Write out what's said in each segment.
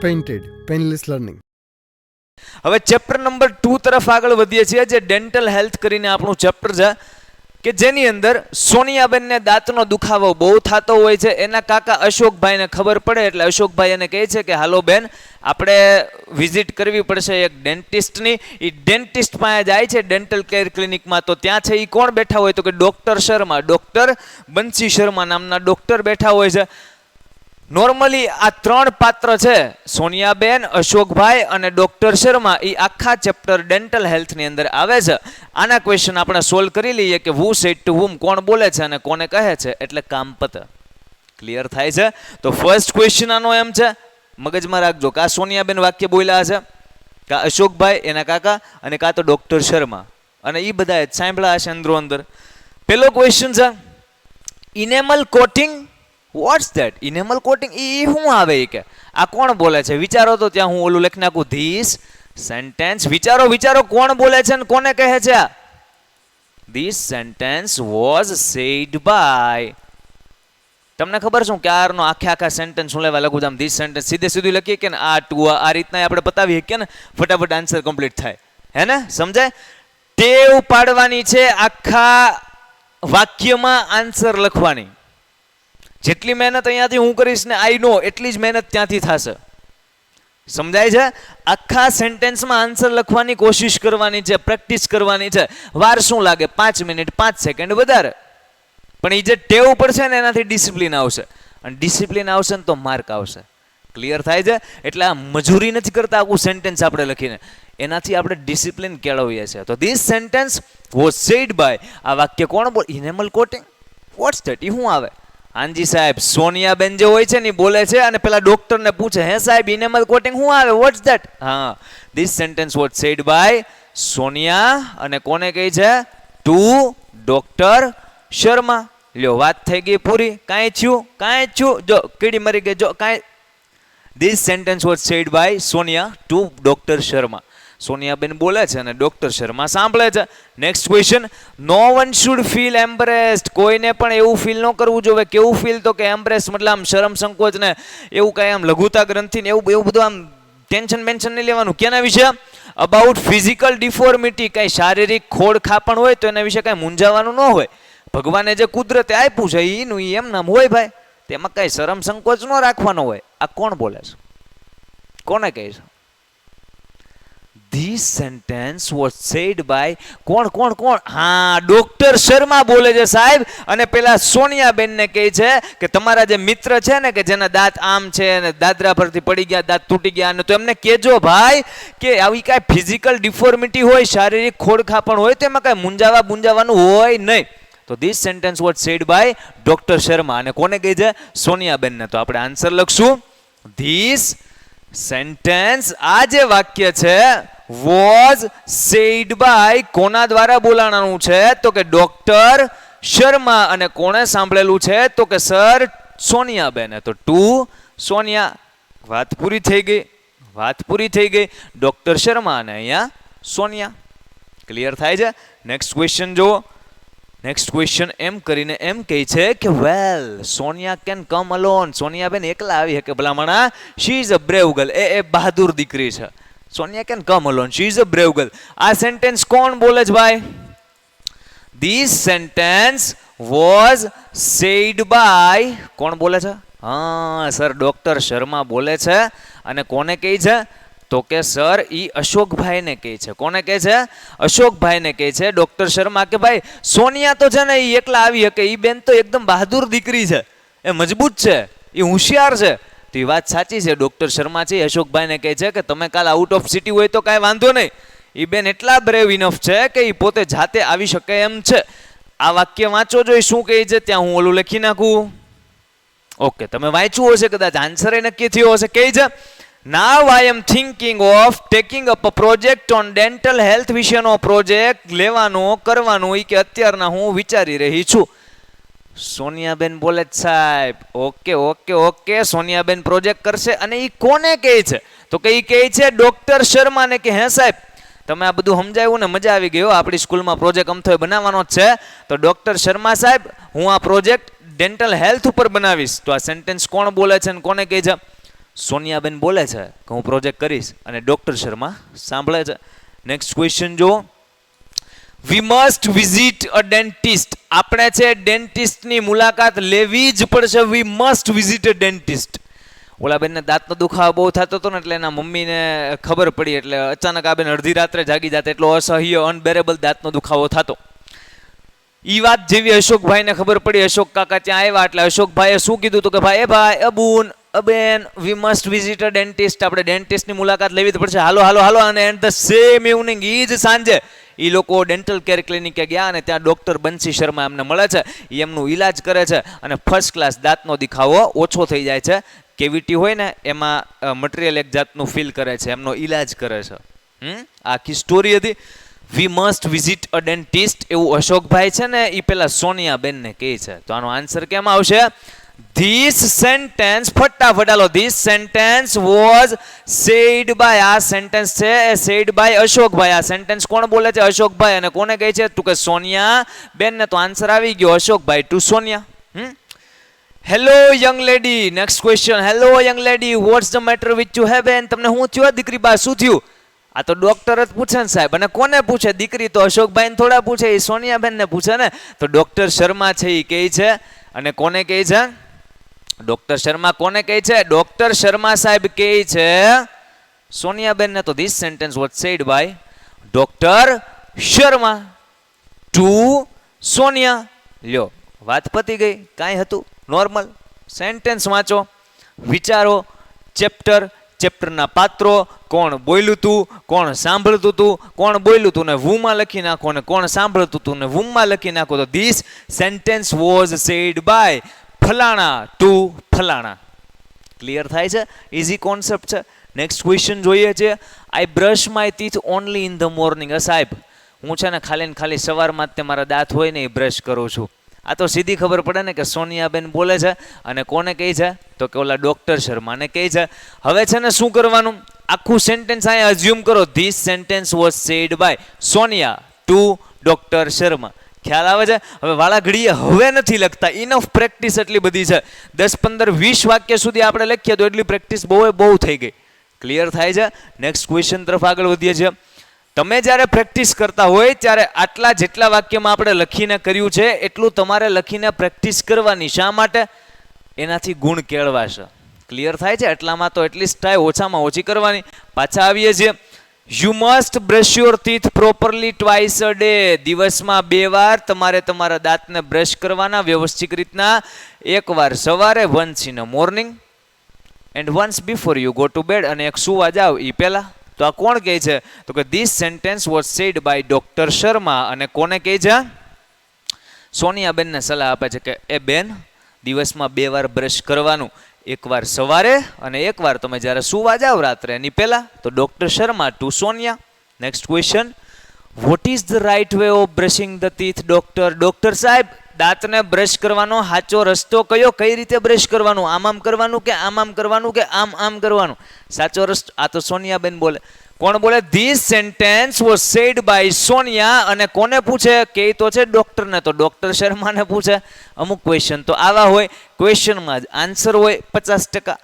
Painted, painless learning. હવે chapter number 2 તરફ આગળ વધીએ છીએ, જે ડેન્ટલ હેલ્થ કરીને આપણું ચેપ્ટર છે કે જેની અંદર સોનિયાબેનને દાંતનો દુખાવો બહુ થતો હોય છે. એના કાકા અશોકભાઈને ખબર પડે એટલે અશોકભાઈ એને કહે છે કે હાલો બેન, આપણે વિઝિટ કરવી પડશે એક ડેન્ટિસ્ટની. એ ડેન્ટિસ્ટ પાસે જાય છે ડેન્ટલ કેર ક્લિનિકમાં. તો ત્યાં છે એ કોણ બેઠા હોય તો કે ડૉક્ટર શર્મા, ડૉક્ટર બંસી શર્મા નામના ડૉક્ટર બેઠા હોય છે. નોર્મલી આ ત્રણ પાત્ર છે, સોનિયાબેન, અશોકભાઈ અને ડૉક્ટર શર્મા, એ આખા ચેપ્ટર ડેન્ટલ હેલ્થની અંદર આવે છે. આના ક્વેશ્ચન આપણે સોલ્વ કરી લઈએ કે who said to whom, કોણ બોલે છે અને કોને કહે છે, એટલે કામ પતે. ક્લિયર થાય છે? તો ફર્સ્ટ ક્વેશ્ચન આનો એમ છે, મગજમાં રાખજો, કા સોનિયાબેન વાક્ય બોલ્યા છે, કા અશોકભાઈ એના કાકા, અને કા તો ડૉક્ટર શર્મા, અને એ બધા સાંભળ્યા હશે અંદરો અંદર. પેલો ક્વેશ્ચન છે enamel coating. What's that? Enamel coating એ શું આવે કે આ કોણ બોલે છે? વિચારો તો ત્યાં હું ઓલું લખી નાખું ધીસ સેન્ટેન્સ. વિચારો વિચારો, કોણ બોલે છે અને કોને કહે છે? This sentence was said by. તમને ખબર શું કે આરનો આખા સેન્ટેન્સ હું લેવા લખું છું આમ ધીસ સેન્ટેન્સ સીધે સીધું લખીએ કે આ ટુ આ રીતના આપણે પતાવીએ કે ને ફટાફટ આન્સર કમ્પ્લીટ થાય. હે ને? સમજાય? ટેવ પાડવાની છે આખા વાક્યમાં આન્સર લખવાની. જેટલી મહેનત અહીંયાથી હું કરીશ ને આઈ નો એટલી જ મહેનત ત્યાંથી થશે. સમજાય છે? આખા સેન્ટેન્સમાં આન્સર લખવાની કોશિશ કરવાની છે, પ્રેક્ટિસ કરવાની છે. વાર શું લાગે? 5 મિનિટ 5 સેકન્ડ વધારે. પણ એ જે ટેવ પડશે ને એનાથી ડિસિપ્લિન આવશે, અને ડિસિપ્લિન આવશે ને તો માર્ક આવશે. ક્લિયર થાય છે? એટલે આ મજૂરી નથી કરતા આખું સેન્ટેન્સ આપણે લખીને, એનાથી આપણે ડિસિપ્લિન કેળવીએ છીએ. તો this sentence was said by. આ વાક્ય કોણ બોલ? Enamel coating. What's that? એ શું આવે? હાંજી સાહેબ, સોનિયાબેન જે હોય છે ને બોલે છે અને પેલા ડોક્ટરને પૂછે, હે સાહેબ ઇનેમલ કોટિંગ શું આવે? What's that? હા, this sentence was said by Sonia, અને કોને કહી છે? To doctor Sharma. લ્યો, વાત થઈ ગઈ પૂરી. કાંઈ થયું? કાંઈ થયું? જો કીડી મરી ગઈ. જો કાંઈ. This sentence was said by Sonia to doctor Sharma. સોનિયાબેન બોલે છે અને ડોક્ટર શર્મા સાંભળે છે. Next question, no one should feel embarrassed. કોઈને પણ એવું ફીલ ન કરવું જોઈએ. કેવું ફીલ? તો કે એમ્બ્રેસ મતલબ આમ શરમ સંકોચ ને એવું કાંઈ આમ લઘુતા ગ્રંથિ ને એવું બધું આમ ટેન્શન બેન્શન નહીં લેવાનું. કેના વિશે? About physical deformity. કાંઈ શારીરિક ખોડ ખાપણ હોય તો એના વિશે કાંઈ મૂંઝાવાનું ન હોય. ભગવાને જે કુદરતે આપ્યું છે એનું એમ નામ હોય ભાઈ, તેમાં કાંઈ શરમ સંકોચ ન રાખવાનો હોય. આ કોણ બોલે છે? કોને કહે છે? This sentence was said by કોણ કોણ કોણ? હા, ડોક્ટર શર્મા બોલે છે સાહેબ. અને પેલા સોનિયાબેનને કહે છે કે તમારા જે મિત્ર છે ને કે જેના દાંત આમ છે અને દાદરા પરથી પડી ગયા, દાંત તૂટી ગયા, અને તો એમને કહેજો ભાઈ કે આવી કાંઈ ફિઝિકલ ડિફોર્મિટી હોય, શારીરિક ખોડખાપણ હોય તો એમાં કાંઈ મૂંઝાવાનું હોય નહીં. તો this sentence was said by doctor Sharma. અને કોને કહે છે? સોનિયાબેનને. તો આપણે આન્સર લખશું ધીસ સેન્ટેન્સ. આ જે વાક્ય છે વોઝ સેડ બાય, કોના દ્વારા બોલાવાનું છે? તો કે ડોક્ટર શર્મા. અને કોણે સાંભળેલું છે? તો કે સર સોનિયાબેને. તો ટુ સોનિયા. વાત પૂરી થઈ ગઈ. વાત પૂરી થઈ ગઈ. ડોક્ટર શર્મા અને અહીંયા સોનિયા. ક્લિયર થાય છે? નેક્સ્ટ ક્વેશ્ચન જુઓ. નેક્સ્ટ ક્વેશ્ચન એમ કરીને એમ કહે છે કે well Sonia can come alone. સોનિયાબેન એકલા આવી શકે ભલામણા. She is a brave girl. એ બહાદુર દીકરી છે. Sonia can come alone, she is a brave girl. આ સેન્ટેન્સ કોણ બોલે છે ભાઈ? This sentence was said by, કોણ બોલે છે? હા સર, ડોક્ટર શર્મા બોલે છે. અને કોને કહે છે? તો કે સર ઈ અશોકભાઈને કહે છે. કોને કહે છે? અશોકભાઈને કહે છે. ડોક્ટર શર્મા કે ભાઈ સોનિયા તો છે ને એ એકલા આવી શકે, એ બેન તો એકદમ બહાદુર દીકરી છે, એ મજબૂત છે, એ હોશિયાર છે. તો એ વાત સાચી છે. ડોક્ટર શર્મા છે અશોકભાઈને કહે છે કે તમે કાલ આઉટ ઓફ સિટી હોય તો કાંઈ વાંધો નહીં, એ બેન એટલા બ્રેવ ઇનફ છે કે એ પોતે જાતે આવી શકે એમ છે. આ વાક્ય વાંચો જો શું કહે છે, ત્યાં હું ઓલું લખી નાખું. ઓકે, તમે વાંચ્યું હશે કદાચ, આન્સર એ નક્કી થયો હશે. કહે છે Now I am thinking of taking up a project on dental health વિશેનો પ્રોજેક્ટ લેવાનો કરવાનો એ કે અત્યારના હું વિચારી રહી છું. સોનિયાબેન બોલે સાહેબ okay okay okay. Soniyaben project કરશે અને એ કોને કહે છે? તો કે એ કહે છે ડોક્ટર શર્માને કે હે સાહેબ તમે આ બધું સમજાવ્યું ને મજા આવી ગઈ. આપણી સ્કૂલમાં પ્રોજેક્ટ અમથો બનાવવાનો જ છે. તો ડોક્ટર શર્મા સાહેબ હું આ પ્રોજેક્ટ ડેન્ટલ હેલ્થ ઉપર બનાવીશ. તો આ સેન્ટેન્સ કોણ બોલે છે અને કોને કહે છે? સોનિયાબેન બોલે છે કે હું પ્રોજેક્ટ કરીશ અને ડોક્ટર શર્મા સાંભળે છે. નેક્સ્ટ ક્વેશ્ચન જો, we must visit a dentist. આપણે છે ડેન્ટિસ્ટની મુલાકાત લેવી જ પડશે. We must visit a dentist. ઓલા બેનને દાંતનો દુખાવો બહુ થતો હતો ને એટલે એના મમ્મીને ખબર પડી એટલે અચાનક આ બેન અડધી રાત્રે જાગી જાતે, એટલો અસહ્ય અનબેરેબલ દાંતનો દુખાવો થતો. ઈ વાત જેવી અશોકભાઈને ખબર પડી, અશોક કાકા ત્યાં આવ્યા એટલે અશોકભાઈએ શું કીધું હતું કે ભાઈ એ ભાઈ અબુન અબેન we must visit a dentist. આપણે ડેન્ટિસ્ટની મુલાકાત લેવી જ પડશે, હાલો હાલો હાલો. અને એટ ધ સેમ ઇવનિંગ ઈ જ સાંજે એ લોકો ડેન્ટલ કેર ક્લિનિકે ગયા અને ત્યાં ડોક્ટર બંસી શર્મા એમને મળે છે. એ એમનું ઈલાજ કરે છે અને ફર્સ્ટ ક્લાસ દાંતનો દુખાવો ઓછો થઈ જાય છે. કેવિટી હોય ને એમાં મટીરિયલ એક જાતનું ફીલ કરે છે, એમનો ઈલાજ કરે છે. આખી સ્ટોરી હતી. વી મસ્ટ વિઝિટ અ ડેન્ટિસ્ટ એવું અશોકભાઈ છે ને એ પેલા સોનિયાબેનને કહે છે. તો આનો આન્સર કેમ આવશે? ધીસ સેન્ટેન્સ, ફટાફટ હાલો. This sentence was said by, આ સેન્ટેન્સ છે એ સેડ બાય અશોકભાઈ. આ સેન્ટેન્સ કોણ બોલે છે? અશોકભાઈ. અને કોને કહે છે? તું કે સોનિયા બેન ને. તો આન્સર આવી ગયો અશોકભાઈ to Sonia. Hello young lady. Next question. Hello young lady, what's the matter with you heaven? તમને શું થયું દીકરી બા, શું થયું? આ તો ડોક્ટર જ પૂછે ને સાહેબ. અને કોને પૂછે? દીકરી તો અશોકભાઈ ને થોડા પૂછે, એ સોનિયાબેન ને પૂછે ને. તો ડોક્ટર શર્મા છે એ કહે છે. અને કોને કહે છે? ડોક્ટર શર્મા કોને કહે છે? ડોક્ટર શર્મા સાહેબ કહે છે સોનિયાબેન ને. તો this sentence was said by doctor Sharma to Sonia. લ્યો વાત પતી ગઈ. કાંઈ હતું? નોર્મલ સેન્ટેન્સ વાંચો, વિચારો. ચેપ્ટરના પાત્રો, કોણ બોલ્યું તું, કોણ સાંભળતું તું, કોણ બોલ્યું તું ને વુમાં લખી નાખો, ને કોણ સાંભળતું તું ને વુમાં લખી નાખો. તો this sentence was said by ફલાણા ટુ ફલાણા. ક્લિયર થાય છે? ઇઝી કોન્સેપ્ટ છે. નેક્સ્ટ ક્વેશ્ચન જોઈએ છે. I brush my teeth only in the morning. સાહેબ હું છે ને ખાલી સવારમાં જ તે મારા દાંત હોય ને એ બ્રશ કરું છું. આ તો સીધી ખબર પડે ને કે સોનિયાબેન બોલે છે. અને કોને કહે છે? તો કે ઓલા ડોક્ટર શર્માને કહે છે. હવે છે ને શું કરવાનું? આખું સેન્ટેન્સ અહીંયા અઝ્યુમ કરો. This sentence was said by Sonia to doctor Sharma. ખ્યાલ આવે છે? હવે વાળા ઘડીએ હવે નથી લખતા. ઇનફ પ્રેક્ટિસ એટલી બધી છે. 10, 15, 20 વાક્ય સુધી આપણે લખીએ તો એટલી પ્રેક્ટિસ બહુ થઈ ગઈ. ક્લિયર થાય છે? નેક્સ્ટ ક્વેશ્ચન તરફ આગળ વધીએ છીએ. તમે જ્યારે પ્રેક્ટિસ કરતા હોય ત્યારે આટલા જેટલા વાક્યમાં આપણે લખીને કર્યું છે એટલું તમારે લખીને પ્રેક્ટિસ કરવાની. શા માટે? એનાથી ગુણ કેળવાશે. ક્લિયર થાય છે? એટલામાં તો એટલીસ્ટ ટ્રાય ઓછામાં ઓછી કરવાની. પાછા આવીએ છીએ. You must brush your teeth properly twice a day. દિવસમાં 2 વાર તમારે તમારા દાંતને બ્રશ કરવાના વ્યવસ્થિત રીતના. એકવાર સવારે, once in a morning and once before you go to bed. અને એક સુવા જાવ એ પહેલા. તો આ કોણ કહે છે? તો કે this sentence was said by doctor Sharma. અને કોને કહે છે? સોનિયાબેનને સલાહ આપે છે કે એ બેન દિવસમાં 2 વાર બ્રશ કરવાનું, એકવાર સવારે અને એકવાર તમે જ્યારે સુવા જાવ રાત્રે એની પહેલા. તો doctor Sharma to Sonia. Next question. What is the right way of brushing the teeth? Doctor સાહેબ દાંતને બ્રશ કરવાનો સાચો રસ્તો કયો? કઈ રીતે બ્રશ કરવાનું? આમ કરવાનું કે આમ કરવાનું કે આમ કરવાનું? સાચો રસ્તો આ તો સોનિયાબેન બોલે. કોણ બોલે? This sentence was said by Sonia. અને કોને પૂછે? કે તો છે ડોક્ટરને. તો ડોક્ટર શર્માને પૂછે. અમુક ક્વેશ્ચન તો આવા હોય, ક્વેશ્ચનમાં જ આન્સર હોય 50%.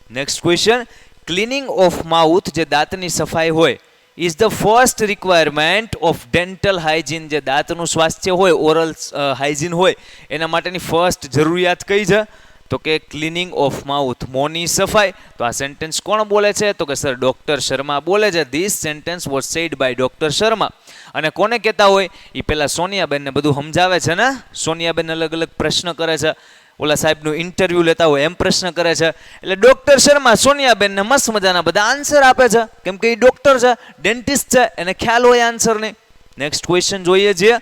Next question. Cleaning of mouth, જે દાંતની સફાઈ હોય, is the first requirement of dental hygiene. જે દાંતનું સ્વાસ્થ્ય હોય, ઓરલ હાઇજીન હોય, એના માટેની ફર્સ્ટ જરૂરિયાત કઈ છે? તો કે ક્લિનિંગ ઓફ માઉથ, મોંની સફાઈ. તો આ સેન્ટેન્સ કોણ બોલે છે? તો કે સર ડોક્ટર શર્મા બોલે છે. This sentence was said by doctor Sharma. અને કોને કહેતા હોય? એ પેલા સોનિયાબેનને બધું સમજાવે છે ને. સોનિયાબેન અલગ અલગ પ્રશ્ન કરે છે. ઓલા સાહેબનું ઇન્ટરવ્યુ લેતા હોય એમ પ્રશ્ન કરે છે. એટલે ડોક્ટર શર્મા સોનિયાબેનને મસ્ત મજાના બધા આન્સર આપે છે. કેમ કે એ ડોક્ટર છે, ડેન્ટિસ્ટ છે, એને ખ્યાલ હોય આન્સરની. નેક્સ્ટ ક્વેશ્ચન જોઈએ છીએ.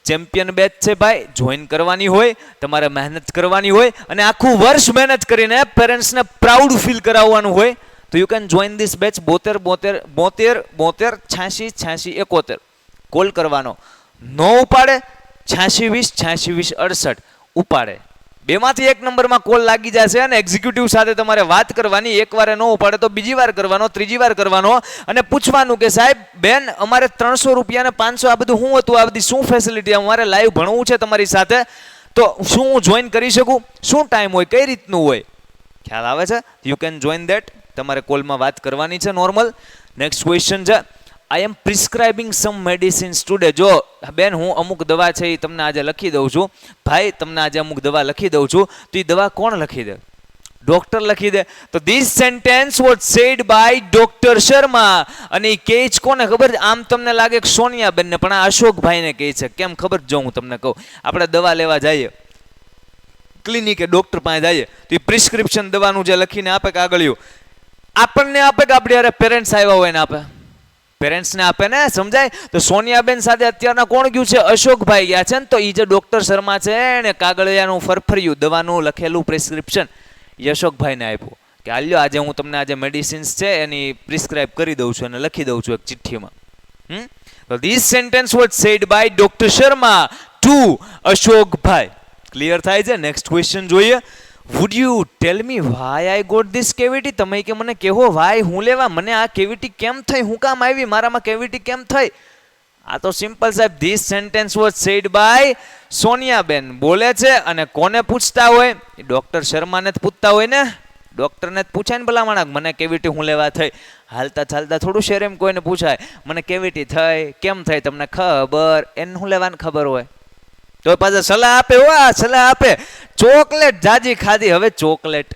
ચેમ્પિયન બેચ છે ભાઈ, જોઈન કરવાની હોય, તમારે મહેનત કરવાની હોય અને આખું વર્ષ મહેનત કરીને પેરેન્ટ્સને પ્રાઉડ ફીલ કરાવવાનું હોય. તો you can join this batch. 72 72 86 86 71 call કરવાનો. નો ઉપાડે 86 20 86 20 68 ઉપાડે. બેમાંથી એક નંબરમાં કોલ લાગી જશે અને એક્ઝિક્યુટિવ સાથે તમારે વાત કરવાની. એકવાર ન ઉપાડે તો બીજી વાર કરવાનો, ત્રીજી વાર કરવાનો અને પૂછવાનું કે સાહેબ બેન અમારે 300 રૂપિયા ને 500 આ બધું શું હતું, આ બધી શું ફેસિલિટી, અમારે લાઈવ ભણવું છે તમારી સાથે, તો શું હું જોઈન કરી શકું? શું ટાઈમ હોય, કઈ રીતનું હોય? ખ્યાલ આવે છે? You can join that. તમારે કોલમાં વાત કરવાની છે નોર્મલ. નેક્સ્ટ ક્વેશ્ચન છે, આઈ એમ પ્રિસ્ક્રાઇબિંગ સમ મેડિસિન્સ ટુડે. જો બેન હું અમુક દવા છે એ તમને આજે લખી દઉં છું, ભાઈ તમને આજે અમુક દવા લખી દઉં છું, તો એ દવા કોણ લખી દે? ડોક્ટર લખી દે. તો this sentence was said by doctor Sharma. અને એ કહે છે કોને ખબર છે? આમ તમને લાગે કે સોનિયાબેન ને, પણ આ અશોકભાઈને કહે છે. કેમ ખબર? જો હું તમને કહું, આપણે દવા લેવા જઈએ ક્લિનિકે, ડોક્ટર પાસે જઈએ તો એ પ્રિસ્ક્રિપ્શન દવાનું જે લખીને આપે કાગળિયું આપણને આપે કે આપણે યાર પેરેન્ટ્સ આવ્યા હોય ને આપે? પેરેન્ટ્સને આપે ને, સમજાય? તો સોનિયાબેન સાથે અત્યારના કોણ ગયું છે? અશોકભાઈ ગયા છે ને. તો એ જે ડોક્ટર શર્મા છે એને કાગળિયાનું ફરફર્યું દવાનું લખેલું પ્રિસ્ક્રિપ્શન અશોકભાઈને આપ્યું કે હાલ્યો આજે હું તમને આજે મેડિસિન્સ છે એની પ્રિસ્ક્રાઇબ કરી દઉં છું અને લખી દઉં છું એક ચિઠ્ઠીમાં. તો this sentence was said by doctor Sharma to અશોકભાઈ. ક્લિયર થાય છે? નેક્સ્ટ ક્વેશ્ચન જોઈએ. Would you tell me why I got this cavity. તમે કે મને કહેવો વાય હું લેવા, મને આ કેવિટી કેમ થઈ, હું કામ આવી, મારામાં કેવિટી કેમ થઈ? આ તો સિમ્પલ સાહેબ. This sentence was said by સોનિયાબેન બોલે છે. અને કોને પૂછતા હોય? ડોક્ટર શર્માને જ પૂછતા હોય ને. ડોક્ટરને જ પૂછાય ને ભલા માણસ, મને કેવિટી હું લેવા થઈ. હાલતા ચાલતા થોડું શેર એમ કોઈને પૂછાય મને કેવિટી થઈ કેમ થઈ, તમને ખબર? એને હું લેવાની ખબર હોય? તો પાછા સલાહ આપે, આ સલાહ આપે. ચોકલેટ જાજી ખાધી, હવે chocolate.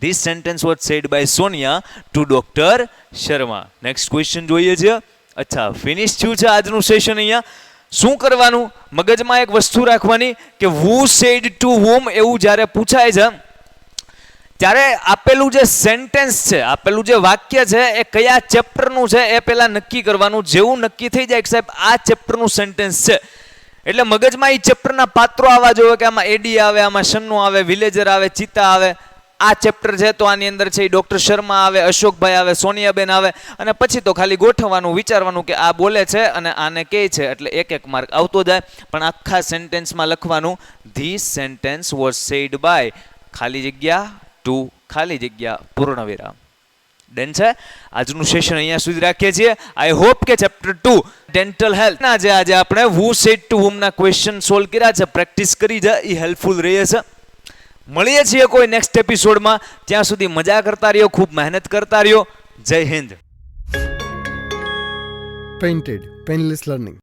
This sentence was said by Sonia to doctor Sharma. Next question જોઈએ છે. અચ્છા, ફિનિશ થયું છે આજનું સેશન. અહીંયા શું કરવાનું? મગજમાં એક વસ્તુ રાખવાની કે હુ સેડ ટુ હુમ એવું જ્યારે પૂછાય છે ત્યારે આપેલું જે સેન્ટેન્સ છે, આપેલું જે વાક્ય છે એ કયા ચેપ્ટરનું છે એ પહેલા નક્કી કરવાનું. જેવું નક્કી થઈ જાય કે સાહેબ આ ચેપ્ટરનું સેન્ટેન્સ છે એટલે મગજમાં એ ચેપ્ટરના પાત્રો આવવા જોઈએ કે આમાં એડી આવે, આમાં સન્નુ આવે, વિલેજર આવે, ચિતા આવે. આ ચેપ્ટર છે તો આની અંદર છે એ ડોક્ટર શર્મા આવે, અશોકભાઈ આવે, સોનિયાબેન આવે. અને પછી તો ખાલી ગોઠવવાનું, વિચારવાનું કે આ બોલે છે અને આને કહે છે, એટલે એક એક માર્ક આવતો જાય. પણ આખા સેન્ટેન્સમાં લખવાનું this sentence was said by ખાલી જગ્યા ટુ ખાલી જગ્યા પૂર્ણ વિરામ. ડન છે? આજનું સેશન અહીંયા સુધી રાખીએ છીએ. આઈ હોપ કે ચેપ્ટર 2 ડેન્ટલ હેલ્થ ના જે આજે આપણે હુ સેડ ટુ હુમ ના ક્વેશ્ચન સોલ્વ કર્યા છે, પ્રેક્ટિસ કરી છે, એ હેલ્પફુલ રહે છે. મળીએ છીએ કોઈ નેક્સ્ટ એપિસોડમાં. ત્યાં સુધી મજા કરતા રહ્યો, ખૂબ મહેનત કરતા રહ્યો. જય હિન્દ. Painted, Painless Learning.